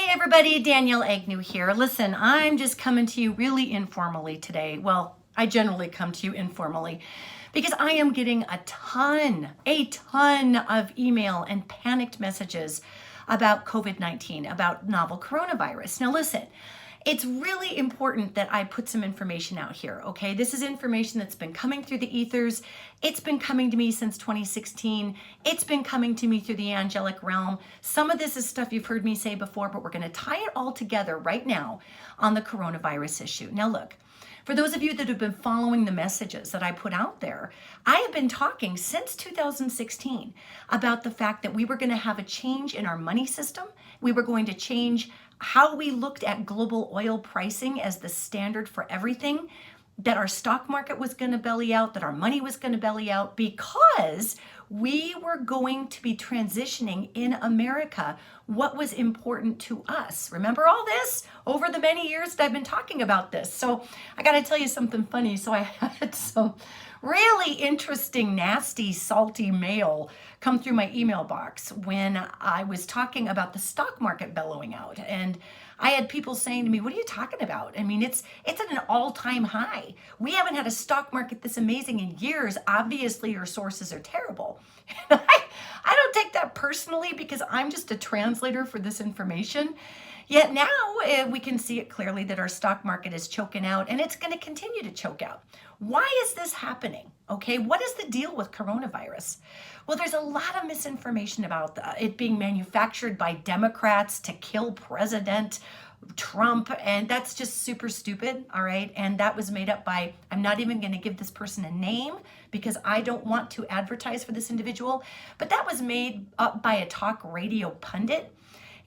Hey everybody, Danielle Egnew here. Listen, I'm just coming to you really informally today. Well, I generally come to you informally because I am getting a ton of email and panicked messages about COVID-19, about novel coronavirus. Now listen, it's really important that I put some information out here, okay? This is information that's been coming through the ethers. It's been coming to me since 2016. It's been coming to me through the angelic realm. Some of this is stuff you've heard me say before, but we're going to tie it all together right now on the coronavirus issue. Now look, for those of you that have been following the messages that I put out there, I have been talking since 2016 about the fact that we were going to have a change in our money system. We were going to change how we looked at global oil pricing as the standard for everything, that our stock market was going to belly out, that our money was going to belly out, because we were going to be transitioning in America what was important to us. Remember all this? Over the many years that I've been talking about this. So I got to tell you something funny. So I had some really interesting, nasty, salty mail come through my email box when I was talking about the stock market bellowing out. And I had people saying to me, what are you talking about? I mean, it's at an all-time high. We haven't had a stock market this amazing in years. Obviously, your sources are terrible. And I don't take that personally because I'm just a translator for this information. Yet now we can see it clearly that our stock market is choking out, and it's going to continue to choke out. Why is this happening? Okay, what is the deal with coronavirus? Well, there's a lot of misinformation about it being manufactured by Democrats to kill President Trump, and that's just super stupid, all right? And that was made up by, I'm not even going to give this person a name because I don't want to advertise for this individual, but that was made up by a talk radio pundit.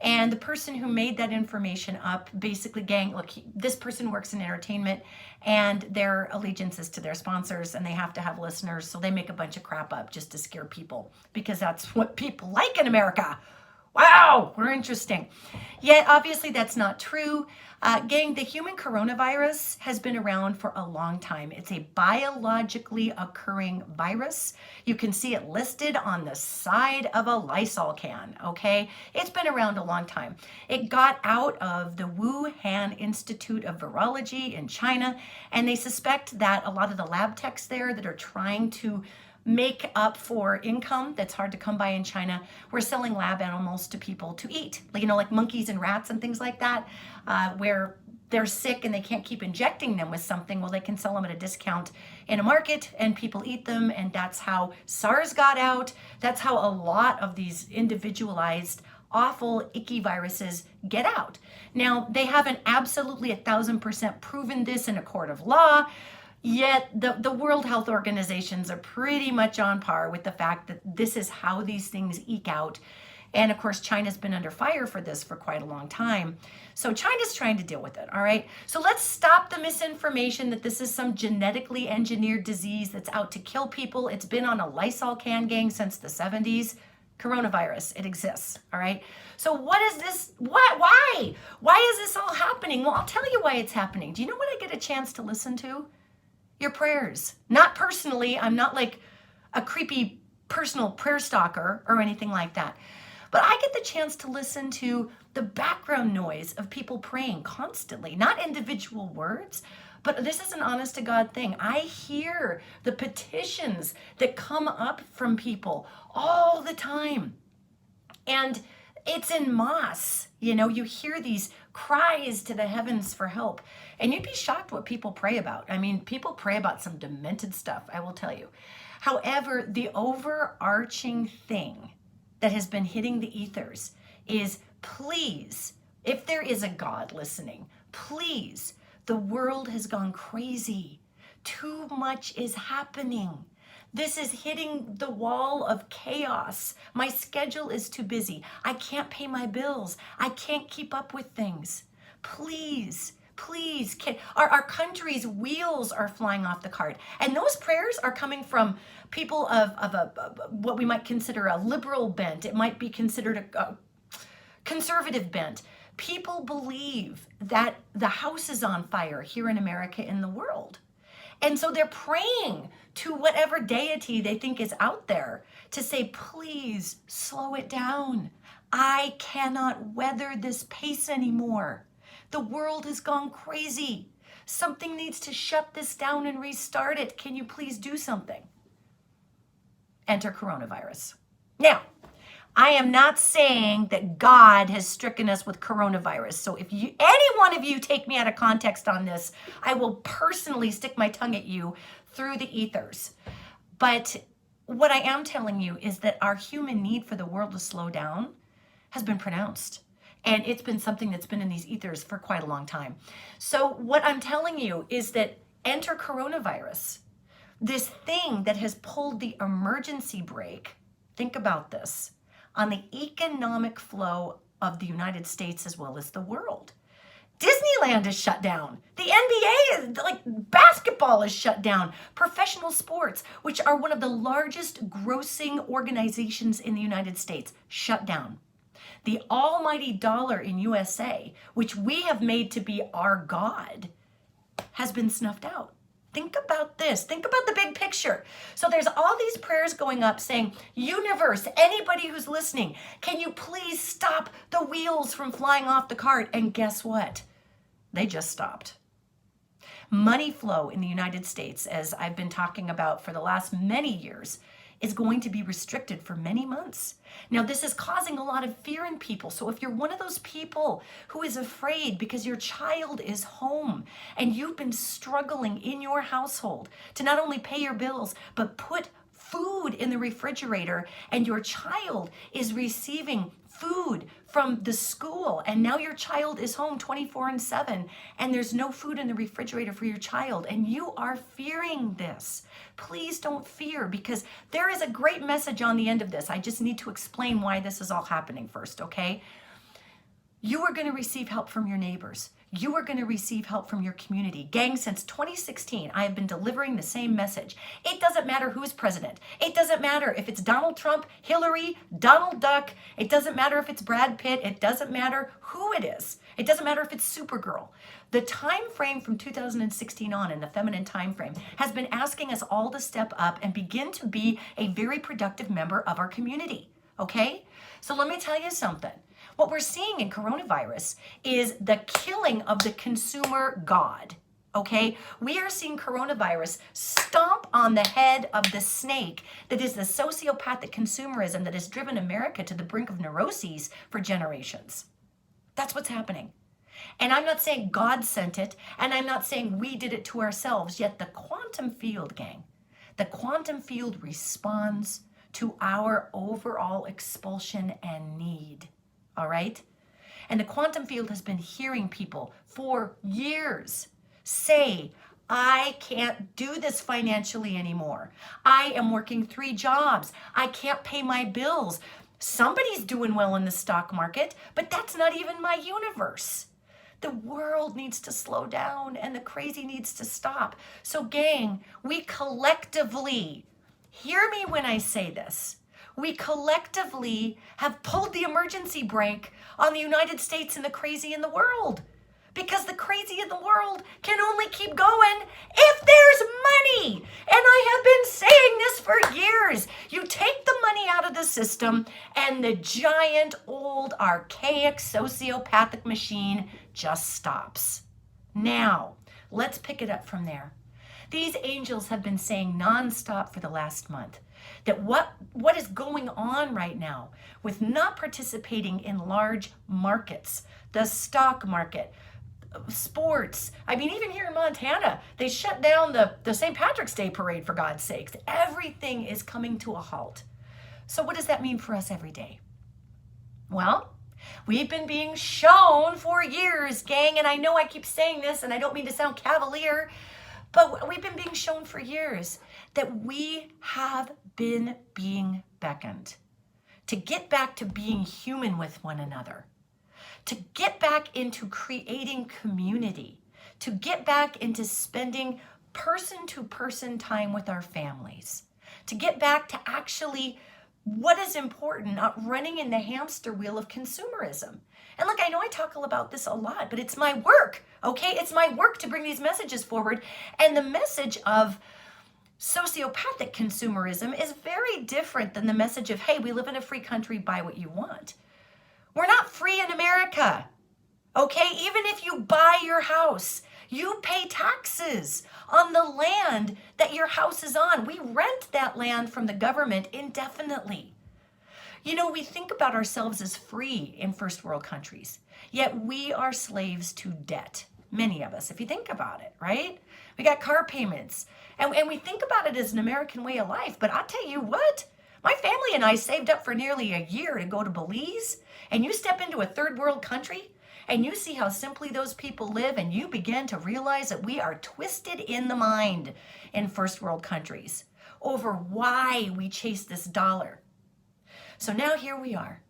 And the person who made that information up, basically, gang, look, this person works in entertainment and their allegiance is to their sponsors and they have to have listeners. So they make a bunch of crap up just to scare people because that's what people like in America. Wow, we're interesting. Yet, obviously, that's not true. Gang, the human coronavirus has been around for a long time. It's a biologically occurring virus. You can see it listed on the side of a Lysol can, okay? It's been around a long time. It got out of the Wuhan Institute of Virology in China, and they suspect that a lot of the lab techs there that are trying to make up for income that's hard to come by in China, we're selling lab animals to people to eat, like monkeys and rats and things like that, where they're sick and they can't keep injecting them with something. Well, they can sell them at a discount in a market and people eat them, and that's how SARS got out. That's how a lot of these individualized, awful, icky viruses get out. Now, they haven't absolutely 1,000% proven this in a court of law. Yet the World Health Organizations are pretty much on par with the fact that this is how these things eke out. And of course, China's been under fire for this for quite a long time. So China's trying to deal with it, all right? So let's stop the misinformation that this is some genetically engineered disease that's out to kill people. It's been on a Lysol can, gang, since the 70s. Coronavirus, it exists, all right? So what is this? Why? Why is this all happening? Well, I'll tell you why it's happening. Do you know what I get a chance to listen to? Your prayers. Not personally, I'm not like a creepy personal prayer stalker or anything like that. But I get the chance to listen to the background noise of people praying constantly, not individual words, but this is an honest to God thing. I hear the petitions that come up from people all the time. And it's en masse. You hear these cries to the heavens for help. And you'd be shocked what people pray about. I mean, people pray about some demented stuff, I will tell you. However, the overarching thing that has been hitting the ethers is, please, if there is a God listening, please, the world has gone crazy. Too much is happening. This is hitting the wall of chaos. My schedule is too busy. I can't pay my bills. I can't keep up with things. Please, our country's wheels are flying off the cart. And those prayers are coming from people of what we might consider a liberal bent. It might be considered a conservative bent. People believe that the house is on fire here in America, in the world. And so they're praying to whatever deity they think is out there to say, please slow it down. I cannot weather this pace anymore. The world has gone crazy. Something needs to shut this down and restart it. Can you please do something? Enter coronavirus. Now, I am not saying that God has stricken us with coronavirus. So if any one of you take me out of context on this, I will personally stick my tongue at you through the ethers. But what I am telling you is that our human need for the world to slow down has been pronounced. And it's been something that's been in these ethers for quite a long time. So what I'm telling you is that enter coronavirus, this thing that has pulled the emergency brake. Think about this, on the economic flow of the United States as well as the world. Disneyland is shut down. The NBA is basketball is shut down. Professional sports, which are one of the largest grossing organizations in the United States, shut down. The almighty dollar in USA, which we have made to be our God, has been snuffed out. Think about this. Think about the big picture. So there's all these prayers going up saying, universe, anybody who's listening, can you please stop the wheels from flying off the cart? And guess what? They just stopped. Money flow in the United States, as I've been talking about for the last many years, is going to be restricted for many months. Now, this is causing a lot of fear in people. So if you're one of those people who is afraid because your child is home and you've been struggling in your household to not only pay your bills, but put food in the refrigerator, and your child is receiving food from the school, and now your child is home 24/7, and there's no food in the refrigerator for your child, and you are fearing this. Please don't fear, because there is a great message on the end of this. I just need to explain why this is all happening first, okay? You are going to receive help from your neighbors. You are going to receive help from your community. Gang, since 2016, I have been delivering the same message. It doesn't matter who's president. It doesn't matter if it's Donald Trump, Hillary, Donald Duck. It doesn't matter if it's Brad Pitt. It doesn't matter who it is. It doesn't matter if it's Supergirl. The time frame from 2016 on, in the feminine time frame, has been asking us all to step up and begin to be a very productive member of our community, okay? So let me tell you something. What we're seeing in coronavirus is the killing of the consumer god, okay? We are seeing coronavirus stomp on the head of the snake that is the sociopathic consumerism that has driven America to the brink of neuroses for generations. That's what's happening. And I'm not saying God sent it, and I'm not saying we did it to ourselves, yet the quantum field, gang, the quantum field responds to our overall expulsion and need. All right? And the quantum field has been hearing people for years say, I can't do this financially anymore. I am working 3 jobs. I can't pay my bills. Somebody's doing well in the stock market, but that's not even my universe. The world needs to slow down and the crazy needs to stop. So gang, we collectively, hear me when I say this, we collectively have pulled the emergency brake on the United States and the crazy in the world. Because the crazy in the world can only keep going if there's money. And I have been saying this for years. You take the money out of the system and the giant, old, archaic, sociopathic machine just stops. Now, let's pick it up from there. These angels have been saying nonstop for the last month that what is going on right now with not participating in large markets, the stock market, sports. I mean, even here in Montana, they shut down the St. Patrick's Day parade, for God's sakes. Everything is coming to a halt. So what does that mean for us every day? Well, we've been being shown for years, gang, and I know I keep saying this, and I don't mean to sound cavalier, but we've been being shown for years that we have been being beckoned to get back to being human with one another, to get back into creating community, to get back into spending person-to-person time with our families, to get back to actually what is important, not running in the hamster wheel of consumerism. And look, I know I talk about this a lot, but it's my work, okay? It's my work to bring these messages forward. And the message of sociopathic consumerism is very different than the message of, hey, we live in a free country, buy what you want. We're not free in America. Okay, even if you buy your house, you pay taxes on the land that your house is on. We rent that land from the government indefinitely. You know, we think about ourselves as free in first world countries, yet we are slaves to debt. Many of us, if you think about it, right? We got car payments, and we think about it as an American way of life. But I'll tell you what, my family and I saved up for nearly a year to go to Belize, and you step into a third world country, and you see how simply those people live, and you begin to realize that we are twisted in the mind in first world countries over why we chase this dollar. So now here we are,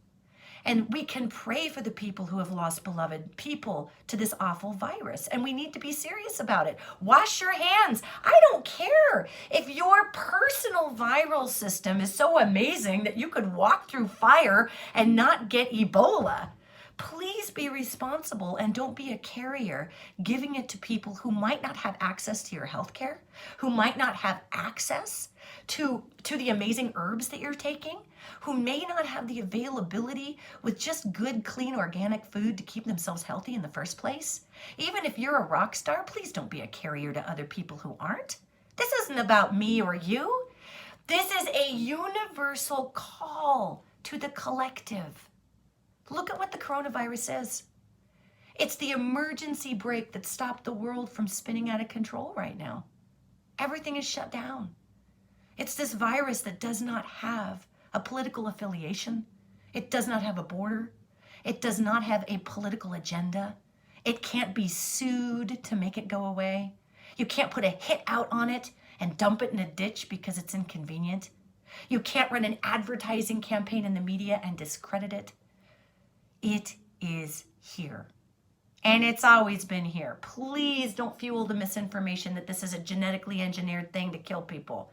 and we can pray for the people who have lost beloved people to this awful virus, and we need to be serious about it. Wash your hands. I don't care if your personal viral system is so amazing that you could walk through fire and not get Ebola. Please be responsible and don't be a carrier giving it to people who might not have access to your health care, who might not have access to the amazing herbs that you're taking, who may not have the availability with just good, clean, organic food to keep themselves healthy in the first place. Even if you're a rock star, please don't be a carrier to other people who aren't. This isn't about me or you. This is a universal call to the collective. Look at what the coronavirus is. It's the emergency brake that stopped the world from spinning out of control right now. Everything is shut down. It's this virus that does not have a political affiliation. It does not have a border. It does not have a political agenda. It can't be sued to make it go away. You can't put a hit out on it and dump it in a ditch because it's inconvenient. You can't run an advertising campaign in the media and discredit it. It is here. And it's always been here. Please don't fuel the misinformation that this is a genetically engineered thing to kill people.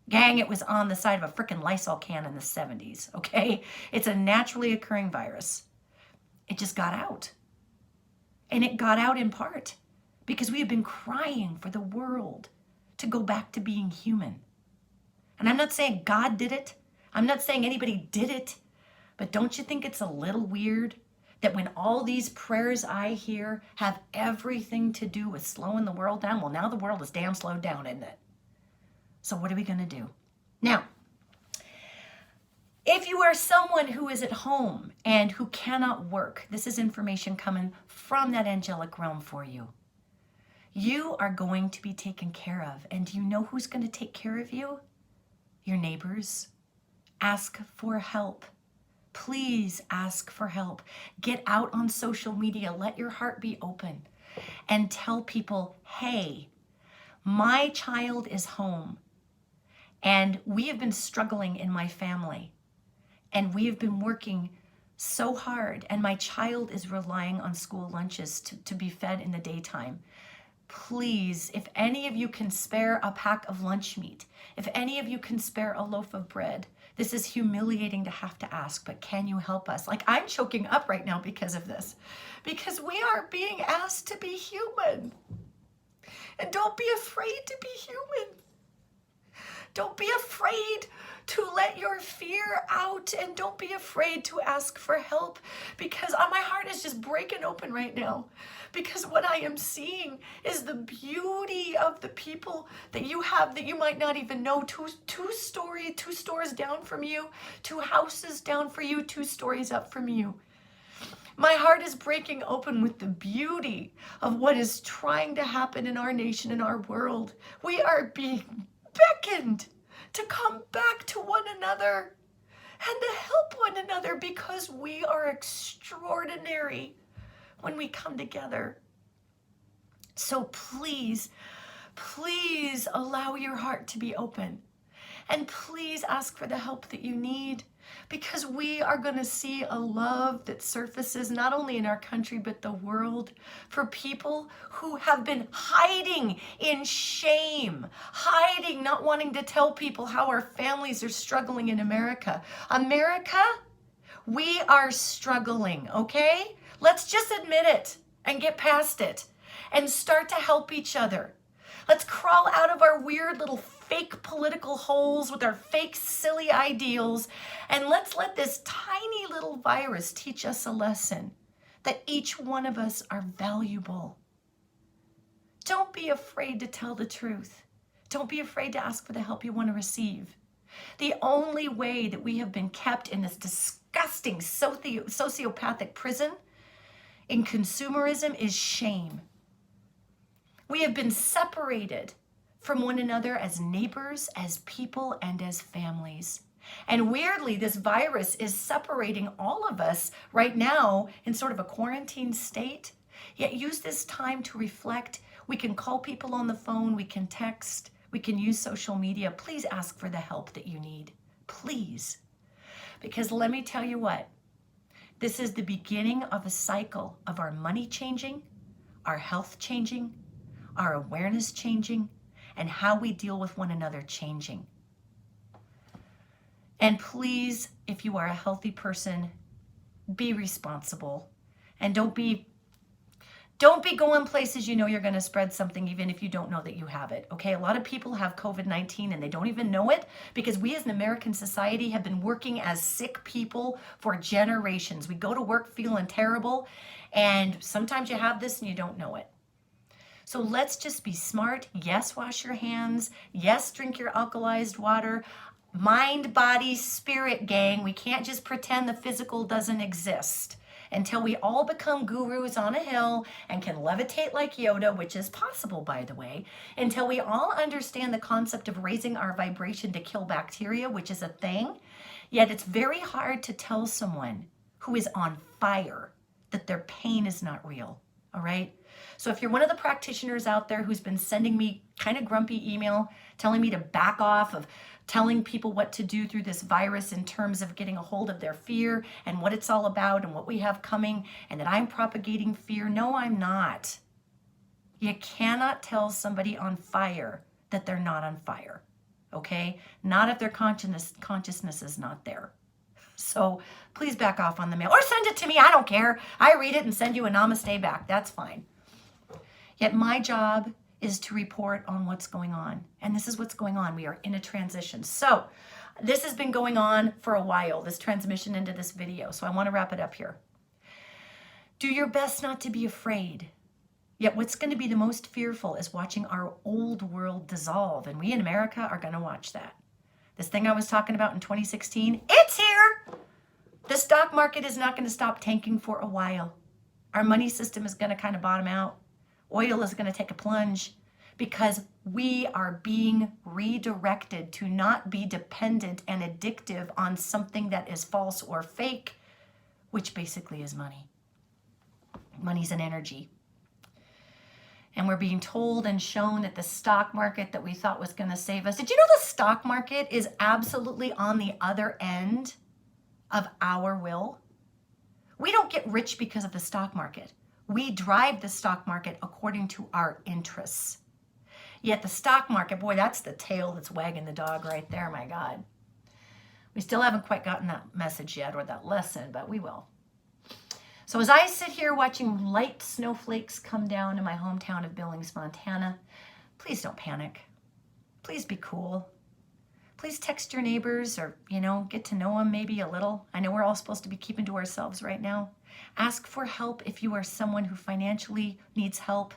Gang, it was on the side of a frickin' Lysol can in the 70s, okay? It's a naturally occurring virus. It just got out. And it got out in part because we have been crying for the world to go back to being human. And I'm not saying God did it. I'm not saying anybody did it. But don't you think it's a little weird that when all these prayers I hear have everything to do with slowing the world down? Well, now the world is damn slowed down, isn't it? So what are we going to do? Now, if you are someone who is at home and who cannot work, this is information coming from that angelic realm for you. You are going to be taken care of. And do you know who's going to take care of you? Your neighbors. Ask for help. Please ask for help. Get out on social media. Let your heart be open and tell people, hey, my child is home and we have been struggling in my family and we have been working so hard and my child is relying on school lunches to be fed in the daytime. Please, if any of you can spare a pack of lunch meat, if any of you can spare a loaf of bread, this is humiliating to have to ask, but can you help us? Like, I'm choking up right now because of this, because we are being asked to be human. And don't be afraid to be human. Don't be afraid to let your fear out, and don't be afraid to ask for help, because my heart is just breaking open right now, because what I am seeing is the beauty of the people that you have that you might not even know. Two stores down from you, 2 houses down for you, 2 stories up from you. My heart is breaking open with the beauty of what is trying to happen in our nation, in our world. We are being beckoned to come back to one another and to help one another, because we are extraordinary when we come together. So please, please allow your heart to be open, and please ask for the help that you need, because we are going to see a love that surfaces not only in our country but the world for people who have been hiding in shame, hiding, not wanting to tell people how our families are struggling in America. America, we are struggling, okay? Let's just admit it and get past it and start to help each other. Let's crawl out of our weird little fake political holes with our fake silly ideals, and let's let this tiny little virus teach us a lesson that each one of us are valuable. Don't be afraid to tell the truth. Don't be afraid to ask for the help you want to receive. The only way that we have been kept in this disgusting sociopathic prison in consumerism is shame. We have been separated from one another as neighbors, as people, and as families. And weirdly, this virus is separating all of us right now in sort of a quarantine state. Yet use this time to reflect. We can call people on the phone, we can text, we can use social media. Please ask for the help that you need. Please. Because let me tell you what, this is the beginning of a cycle of our money changing, our health changing, our awareness changing, and how we deal with one another changing. And please, if you are a healthy person, be responsible. And don't be going places you know you're going to spread something even if you don't know that you have it, okay? A lot of people have COVID-19 and they don't even know it because we as an American society have been working as sick people for generations. We go to work feeling terrible, and sometimes you have this and you don't know it. So let's just be smart. Yes, wash your hands. Yes, drink your alkalized water. Mind, body, spirit, gang. We can't just pretend the physical doesn't exist until we all become gurus on a hill and can levitate like Yoda, which is possible, by the way, until we all understand the concept of raising our vibration to kill bacteria, which is a thing. Yet it's very hard to tell someone who is on fire that their pain is not real, all right? So if you're one of the practitioners out there who's been sending me kind of grumpy email, telling me to back off of telling people what to do through this virus in terms of getting a hold of their fear and what it's all about and what we have coming, and that I'm propagating fear, no, I'm not. You cannot tell somebody on fire that they're not on fire, okay? Not if their consciousness is not there. So please back off on the mail, or send it to me, I don't care. I read it and send you a namaste back, that's fine. Yet my job is to report on what's going on. And this is what's going on. We are in a transition. So this has been going on for a while, this transmission into this video. So I want to wrap it up here. Do your best not to be afraid. Yet what's going to be the most fearful is watching our old world dissolve. And we in America are going to watch that. This thing I was talking about in 2016, it's here. The stock market is not going to stop tanking for a while. Our money system is going to kind of bottom out. Oil is going to take a plunge because we are being redirected to not be dependent and addictive on something that is false or fake, which basically is money. Money's an energy. And we're being told and shown that the stock market that we thought was going to save us. Did you know the stock market is absolutely on the other end of our will? We don't get rich because of the stock market. We drive the stock market according to our interests. Yet the stock market, boy, that's the tail that's wagging the dog right there, my God. We still haven't quite gotten that message yet or that lesson, but we will. So as I sit here watching light snowflakes come down in my hometown of Billings, Montana, please don't panic. Please be cool. Please text your neighbors or, get to know them maybe a little. I know we're all supposed to be keeping to ourselves right now. Ask for help if you are someone who financially needs help.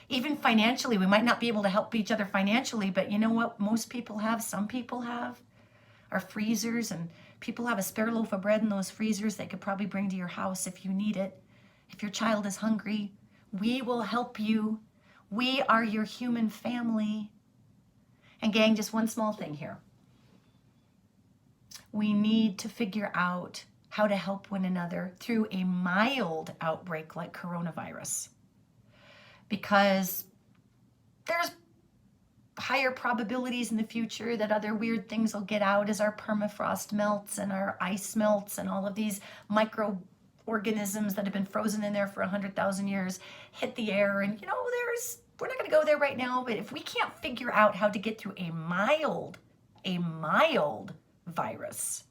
Even financially, we might not be able to help each other financially, but you know what most people have, some people have, are freezers, and people have a spare loaf of bread in those freezers they could probably bring to your house if you need it. If your child is hungry, we will help you. We are your human family. And gang, just one small thing here. We need to figure out how to help one another through a mild outbreak like coronavirus. Because there's higher probabilities in the future that other weird things will get out as our permafrost melts and our ice melts and all of these microorganisms that have been frozen in there for 100,000 years hit the air. And we're not going to go there right now, but if we can't figure out how to get through a mild virus,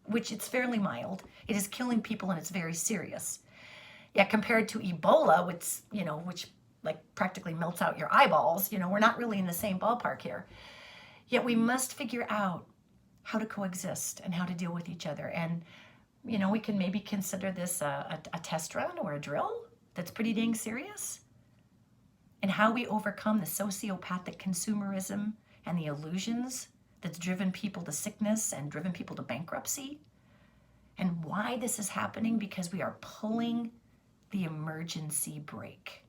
which it's fairly mild, it is killing people and it's very serious. Yeah, compared to Ebola, which like practically melts out your eyeballs, we're not really in the same ballpark here. Yet we must figure out how to coexist and how to deal with each other. And, you know, we can maybe consider this a test run or a drill that's pretty dang serious. And how we overcome the sociopathic consumerism and the illusions that's driven people to sickness and driven people to bankruptcy. And why this is happening, because we are pulling the emergency brake.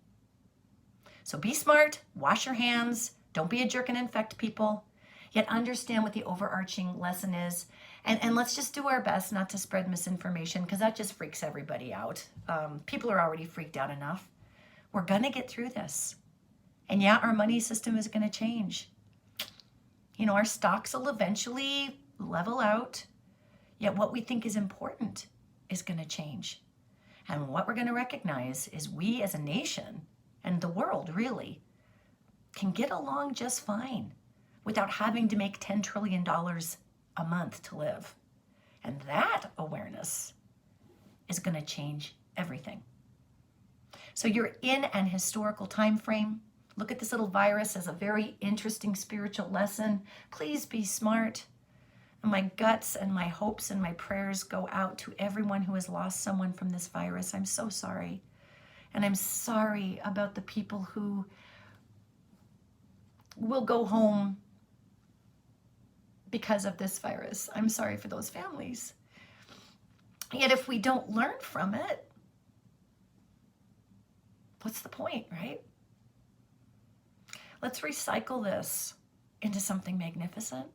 So be smart, wash your hands, don't be a jerk and infect people, yet understand what the overarching lesson is. And let's just do our best not to spread misinformation, because that just freaks everybody out. People are already freaked out enough. We're gonna get through this. And yeah, our money system is gonna change. You know, our stocks will eventually level out, yet what we think is important is gonna change. And what we're gonna recognize is we as a nation, and the world really, can get along just fine without having to make $10 trillion a month to live. And that awareness is gonna change everything. So you're in an historical time frame. Look at this little virus as a very interesting spiritual lesson. Please be smart. And my guts and my hopes and my prayers go out to everyone who has lost someone from this virus. I'm so sorry. And I'm sorry about the people who will go home because of this virus. I'm sorry for those families. Yet if we don't learn from it, what's the point, right? Let's recycle this into something magnificent.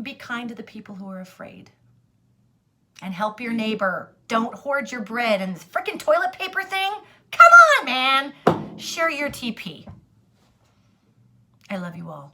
Be kind to the people who are afraid. And help your neighbor. Don't hoard your bread. And this freaking toilet paper thing? Come on, man. Share your TP. I love you all.